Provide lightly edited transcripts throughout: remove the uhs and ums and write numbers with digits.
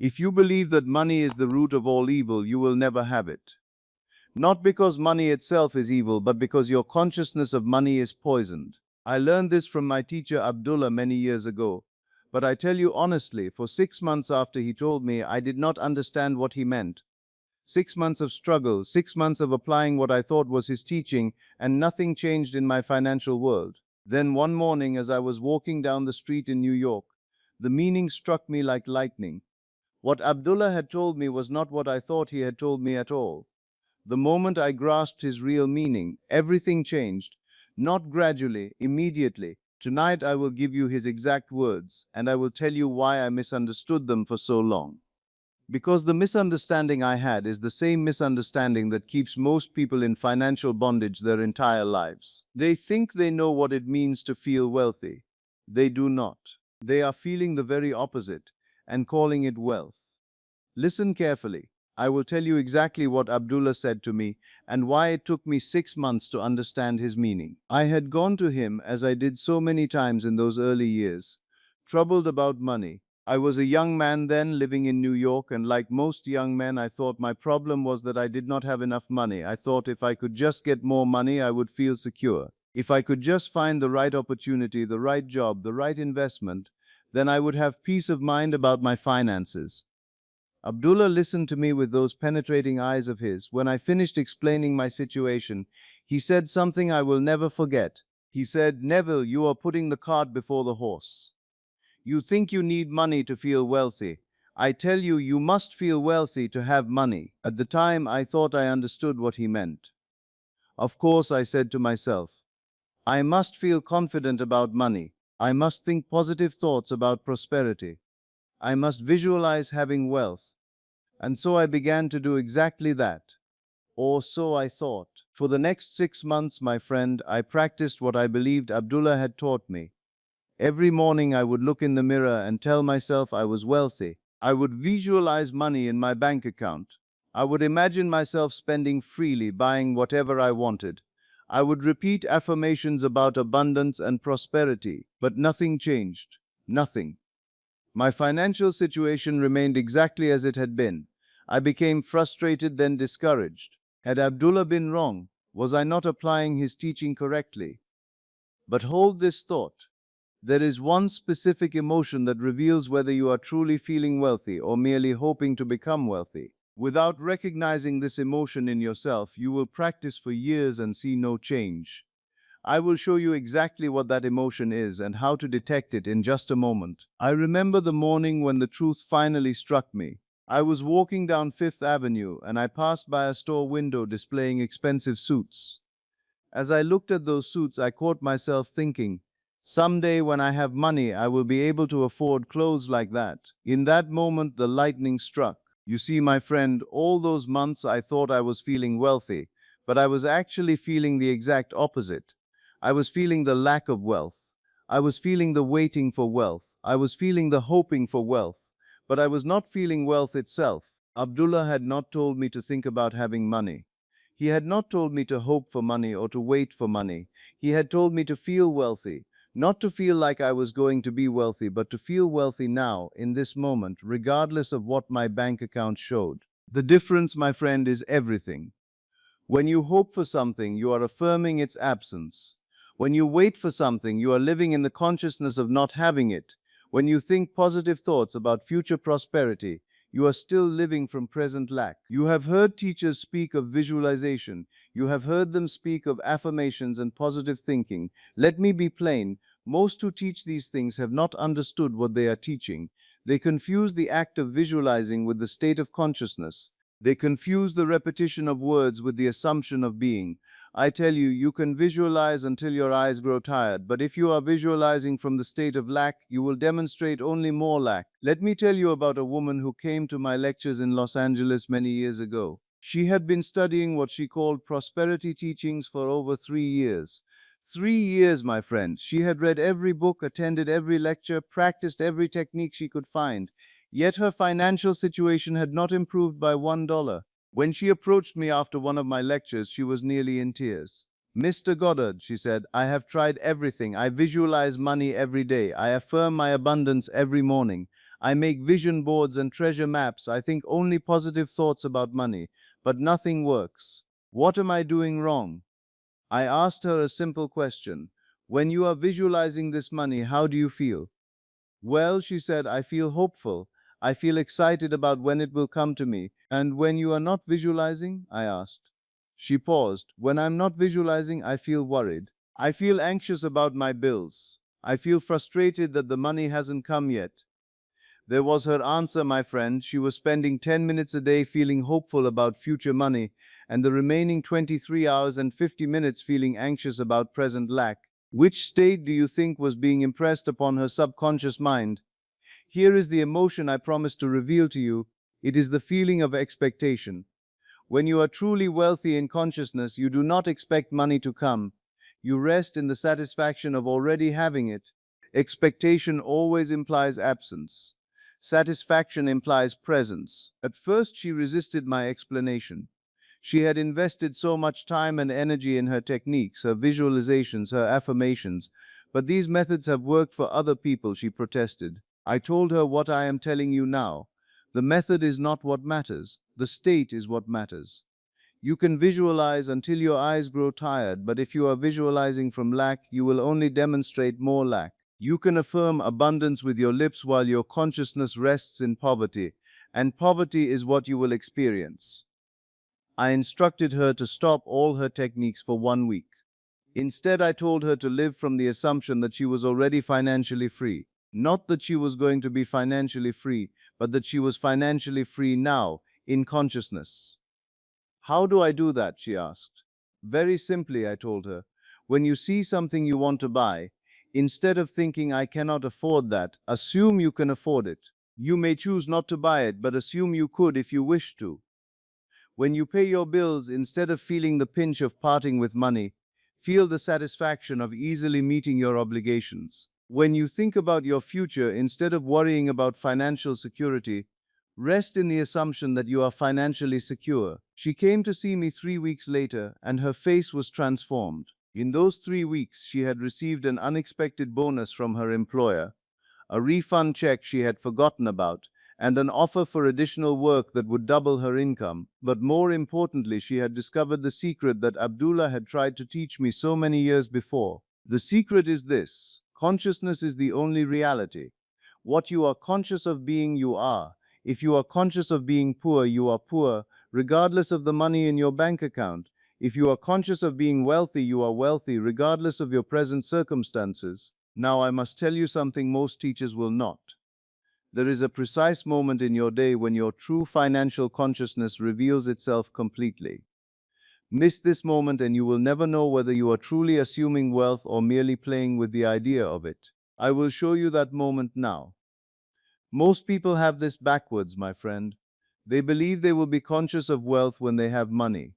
If you believe that money is the root of all evil, you will never have it. Not because money itself is evil, but because your consciousness of money is poisoned. I learned this from my teacher Abdullah many years ago. But I tell you honestly, for 6 months after he told me, I did not understand what he meant. 6 months of struggle, 6 months of applying what I thought was his teaching, and nothing changed in my financial world. Then one morning, as I was walking down the street in New York, the meaning struck me like lightning. What Abdullah had told me was not what I thought he had told me at all. The moment I grasped his real meaning, everything changed. Not gradually, immediately. Tonight I will give you his exact words, and I will tell you why I misunderstood them for so long. Because the misunderstanding I had is the same misunderstanding that keeps most people in financial bondage their entire lives. They think they know what it means to feel wealthy. They do not. They are feeling the very opposite and calling it wealth. Listen carefully. I will tell you exactly what Abdullah said to me and why it took me 6 months to understand his meaning. I had gone to him, as I did so many times in those early years, troubled about money. I was a young man then, living in New York, and like most young men, I thought my problem was that I did not have enough money. I thought if I could just get more money, I would feel secure. If I could just find the right opportunity, the right job, the right investment, then I would have peace of mind about my finances. Abdullah listened to me with those penetrating eyes of his. When I finished explaining my situation, he said something I will never forget. He said, "Neville, you are putting the cart before the horse. You think you need money to feel wealthy. I tell you, you must feel wealthy to have money." At the time, I thought I understood what he meant. Of course, I said to myself, I must feel confident about money. I must think positive thoughts about prosperity. I must visualize having wealth. And so I began to do exactly that. Or so I thought. For the next 6 months, my friend, I practiced what I believed Abdullah had taught me. Every morning I would look in the mirror and tell myself I was wealthy. I would visualize money in my bank account. I would imagine myself spending freely, buying whatever I wanted. I would repeat affirmations about abundance and prosperity, but nothing changed. Nothing. My financial situation remained exactly as it had been. I became frustrated, then discouraged. Had Abdullah been wrong? Was I not applying his teaching correctly? But hold this thought. There is one specific emotion that reveals whether you are truly feeling wealthy or merely hoping to become wealthy. Without recognizing this emotion in yourself, you will practice for years and see no change. I will show you exactly what that emotion is and how to detect it in just a moment. I remember the morning when the truth finally struck me. I was walking down Fifth Avenue and I passed by a store window displaying expensive suits. As I looked at those suits, I caught myself thinking, someday when I have money, I will be able to afford clothes like that. In that moment, the lightning struck. You see, my friend, all those months I thought I was feeling wealthy, but I was actually feeling the exact opposite. I was feeling the lack of wealth. I was feeling the waiting for wealth. I was feeling the hoping for wealth. But I was not feeling wealth itself. Abdullah had not told me to think about having money. He had not told me to hope for money or to wait for money. He had told me to feel wealthy. Not to feel like I was going to be wealthy, but to feel wealthy now, in this moment, regardless of what my bank account showed. The difference, my friend, is everything. When you hope for something, you are affirming its absence. When you wait for something, you are living in the consciousness of not having it. When you think positive thoughts about future prosperity, you are still living from present lack. You have heard teachers speak of visualization. You have heard them speak of affirmations and positive thinking. Let me be plain. Most who teach these things have not understood what they are teaching. They confuse the act of visualizing with the state of consciousness. They confuse the repetition of words with the assumption of being. I tell you, you can visualize until your eyes grow tired, but if you are visualizing from the state of lack, you will demonstrate only more lack. Let me tell you about a woman who came to my lectures in Los Angeles many years ago. She had been studying what she called prosperity teachings for over 3 years. 3 years, my friend. She had read every book, attended every lecture, practiced every technique she could find. Yet her financial situation had not improved by $1. When she approached me after one of my lectures, she was nearly in tears. "Mr. Goddard," she said, "I have tried everything. I visualize money every day. I affirm my abundance every morning. I make vision boards and treasure maps. I think only positive thoughts about money, but nothing works. What am I doing wrong? I asked her a simple question. When you are visualizing this money, how do you feel? Well, she said, I feel hopeful. I feel excited about when it will come to me. And when you are not visualizing? I asked. She paused. When I'm not visualizing, I feel worried. I feel anxious about my bills. I feel frustrated that the money hasn't come yet. There was her answer, my friend. She was spending 10 minutes a day feeling hopeful about future money, and the remaining 23 hours and 50 minutes feeling anxious about present lack. Which state do you think was being impressed upon her subconscious mind? Here is the emotion I promised to reveal to you. It is the feeling of expectation. When you are truly wealthy in consciousness, you do not expect money to come. You rest in the satisfaction of already having it. Expectation always implies absence. Satisfaction implies presence. At first, she resisted my explanation. She had invested so much time and energy in her techniques, her visualizations, her affirmations, but these methods have worked for other people, she protested. I told her what I am telling you now. The method is not what matters, the state is what matters. You can visualize until your eyes grow tired, but if you are visualizing from lack, you will only demonstrate more lack. You can affirm abundance with your lips while your consciousness rests in poverty, and poverty is what you will experience. I instructed her to stop all her techniques for 1 week. Instead, I told her to live from the assumption that she was already financially free. Not that she was going to be financially free, but that she was financially free now, in consciousness. How do I do that? She asked. Very simply, I told her. When you see something you want to buy, instead of thinking I cannot afford that, assume you can afford it. You may choose not to buy it, but assume you could if you wish to. When you pay your bills, instead of feeling the pinch of parting with money, feel the satisfaction of easily meeting your obligations. When you think about your future, instead of worrying about financial security, rest in the assumption that you are financially secure. She came to see me 3 weeks later, and her face was transformed. In those 3 weeks, she had received an unexpected bonus from her employer, a refund check she had forgotten about, and an offer for additional work that would double her income. But more importantly, she had discovered the secret that Abdullah had tried to teach me so many years before. The secret is this: consciousness is the only reality. What you are conscious of being, you are. If you are conscious of being poor, you are poor, regardless of the money in your bank account. If you are conscious of being wealthy, you are wealthy, regardless of your present circumstances. Now, I must tell you something most teachers will not. There is a precise moment in your day when your true financial consciousness reveals itself completely. Miss this moment and you will never know whether you are truly assuming wealth or merely playing with the idea of it. I will show you that moment now. Most people have this backwards, my friend. They believe they will be conscious of wealth when they have money.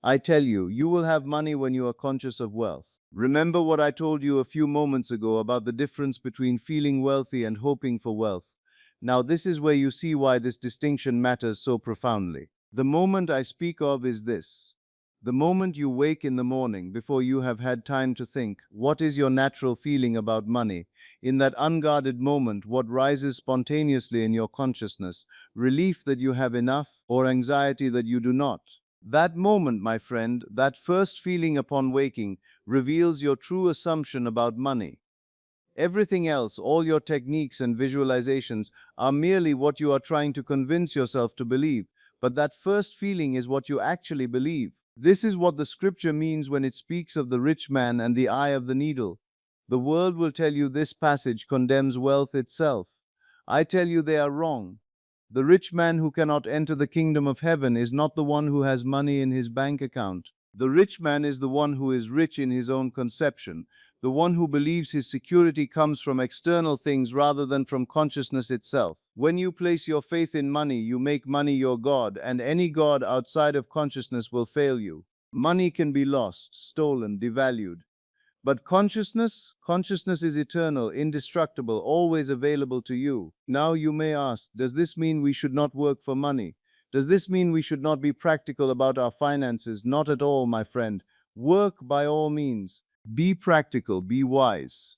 I tell you, you will have money when you are conscious of wealth. Remember what I told you a few moments ago about the difference between feeling wealthy and hoping for wealth. Now, this is where you see why this distinction matters so profoundly. The moment I speak of is this: the moment you wake in the morning before you have had time to think. What is your natural feeling about money? In that unguarded moment, what rises spontaneously in your consciousness? Relief that you have enough, or anxiety that you do not? That moment, my friend, that first feeling upon waking, reveals your true assumption about money. Everything else, all your techniques and visualizations, are merely what you are trying to convince yourself to believe, but that first feeling is what you actually believe. This is what the scripture means when it speaks of the rich man and the eye of the needle. The world will tell you this passage condemns wealth itself. I tell you they are wrong. The rich man who cannot enter the kingdom of heaven is not the one who has money in his bank account. The rich man is the one who is rich in his own conception, the one who believes his security comes from external things rather than from consciousness itself. When you place your faith in money, you make money your God, and any God outside of consciousness will fail you. Money can be lost, stolen, devalued. But consciousness is eternal, indestructible, always available to you. Now you may ask, does this mean we should not work for money? Does this mean we should not be practical about our finances? Not at all, my friend. Work by all means. Be practical, be wise.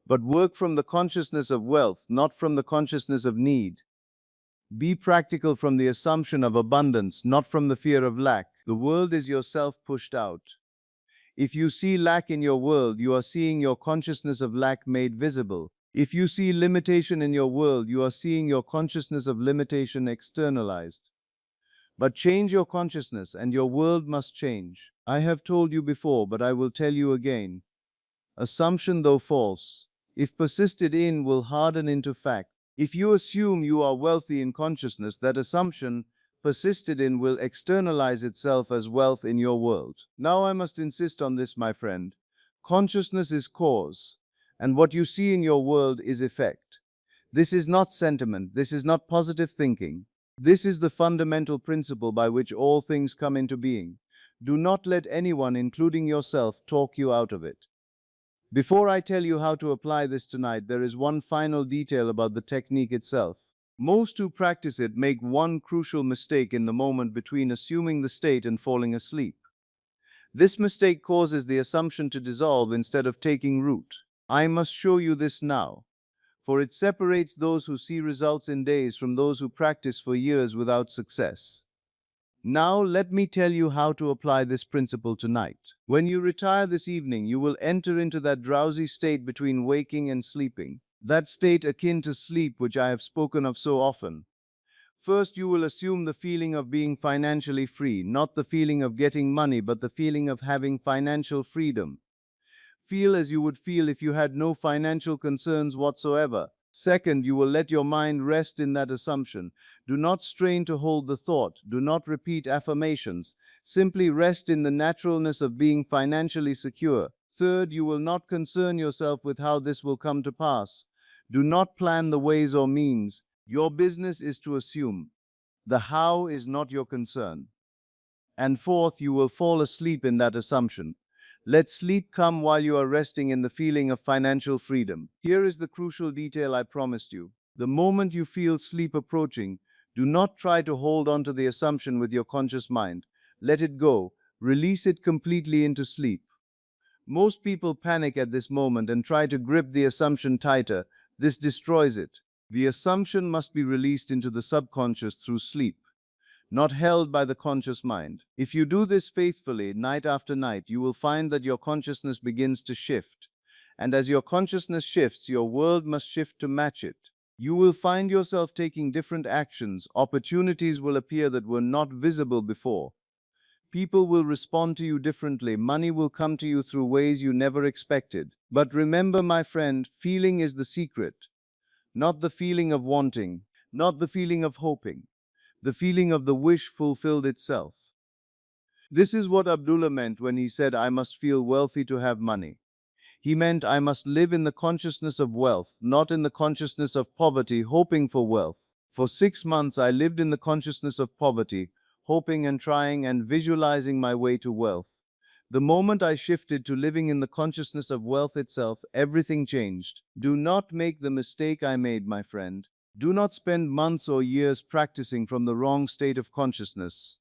But work from the consciousness of wealth, not from the consciousness of need. Be practical from the assumption of abundance, not from the fear of lack. The world is yourself pushed out. If you see lack in your world, you are seeing your consciousness of lack made visible. If you see limitation in your world, you are seeing your consciousness of limitation externalized. But change your consciousness and your world must change. I have told you before, but I will tell you again. Assumption, though false, if persisted in, will harden into fact. If you assume you are wealthy in consciousness, that assumption, persisted in, will externalize itself as wealth in your world. Now I must insist on this, my friend. Consciousness is cause, and what you see in your world is effect. This is not sentiment, this is not positive thinking. This is the fundamental principle by which all things come into being. Do not let anyone, including yourself, talk you out of it. Before I tell you how to apply this tonight, there is one final detail about the technique itself. Most who practice it make one crucial mistake in the moment between assuming the state and falling asleep. This mistake causes the assumption to dissolve instead of taking root. I must show you this now, for it separates those who see results in days from those who practice for years without success. Now let me tell you how to apply this principle tonight. When you retire this evening, you will enter into that drowsy state between waking and sleeping, that state akin to sleep which I have spoken of so often. First, you will assume the feeling of being financially free, not the feeling of getting money, but the feeling of having financial freedom. Feel as you would feel if you had no financial concerns whatsoever. Second, you will let your mind rest in that assumption. Do not strain to hold the thought. Do not repeat affirmations. Simply rest in the naturalness of being financially secure. Third, you will not concern yourself with how this will come to pass. Do not plan the ways or means. Your business is to assume. The how is not your concern. And fourth, you will fall asleep in that assumption. Let sleep come while you are resting in the feeling of financial freedom. Here is the crucial detail I promised you. The moment you feel sleep approaching, do not try to hold on to the assumption with your conscious mind. Let it go. Release it completely into sleep. Most people panic at this moment and try to grip the assumption tighter. This destroys it. The assumption must be released into the subconscious through sleep, not held by the conscious mind. If you do this faithfully, night after night, you will find that your consciousness begins to shift. And as your consciousness shifts, your world must shift to match it. You will find yourself taking different actions. Opportunities will appear that were not visible before. People will respond to you differently. Money will come to you through ways you never expected. But remember, my friend, feeling is the secret. Not the feeling of wanting, not the feeling of hoping. The feeling of the wish fulfilled itself. This is what Abdullah meant when he said, I must feel wealthy to have money. He meant I must live in the consciousness of wealth, not in the consciousness of poverty, hoping for wealth. For 6 months, I lived in the consciousness of poverty, hoping and trying and visualizing my way to wealth. The moment I shifted to living in the consciousness of wealth itself, everything changed. Do not make the mistake I made, my friend. Do not spend months or years practicing from the wrong state of consciousness.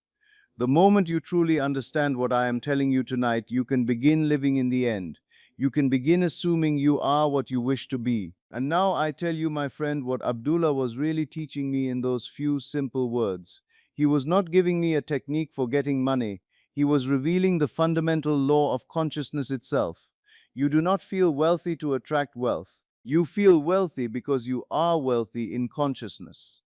The moment you truly understand what I am telling you tonight, you can begin living in the end. You can begin assuming you are what you wish to be. And now I tell you, my friend, what Abdullah was really teaching me in those few simple words. He was not giving me a technique for getting money. He was revealing the fundamental law of consciousness itself. You do not feel wealthy to attract wealth. You feel wealthy because you are wealthy in consciousness.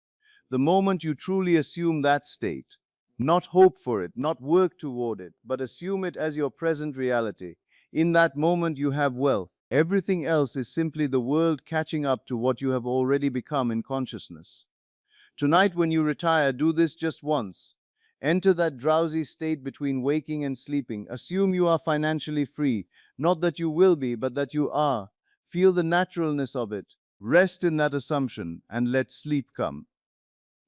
The moment you truly assume that state, not hope for it, not work toward it, but assume it as your present reality, in that moment you have wealth. Everything else is simply the world catching up to what you have already become in consciousness. Tonight, when you retire, do this just once. Enter that drowsy state between waking and sleeping. Assume you are financially free, not that you will be, but that you are. Feel the naturalness of it. Rest in that assumption and let sleep come.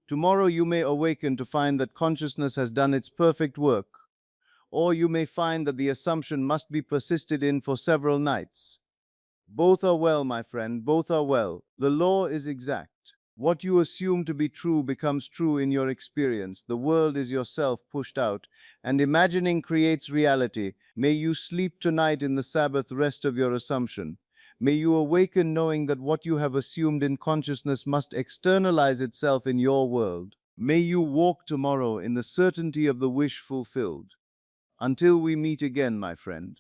Tomorrow you may awaken to find that consciousness has done its perfect work, or you may find that the assumption must be persisted in for several nights. Both are well, my friend, both are well. The law is exact. What you assume to be true becomes true in your experience. The world is yourself pushed out, and imagining creates reality. May you sleep tonight in the Sabbath rest of your assumption. May you awaken knowing that what you have assumed in consciousness must externalize itself in your world. May you walk tomorrow in the certainty of the wish fulfilled. Until we meet again, my friend.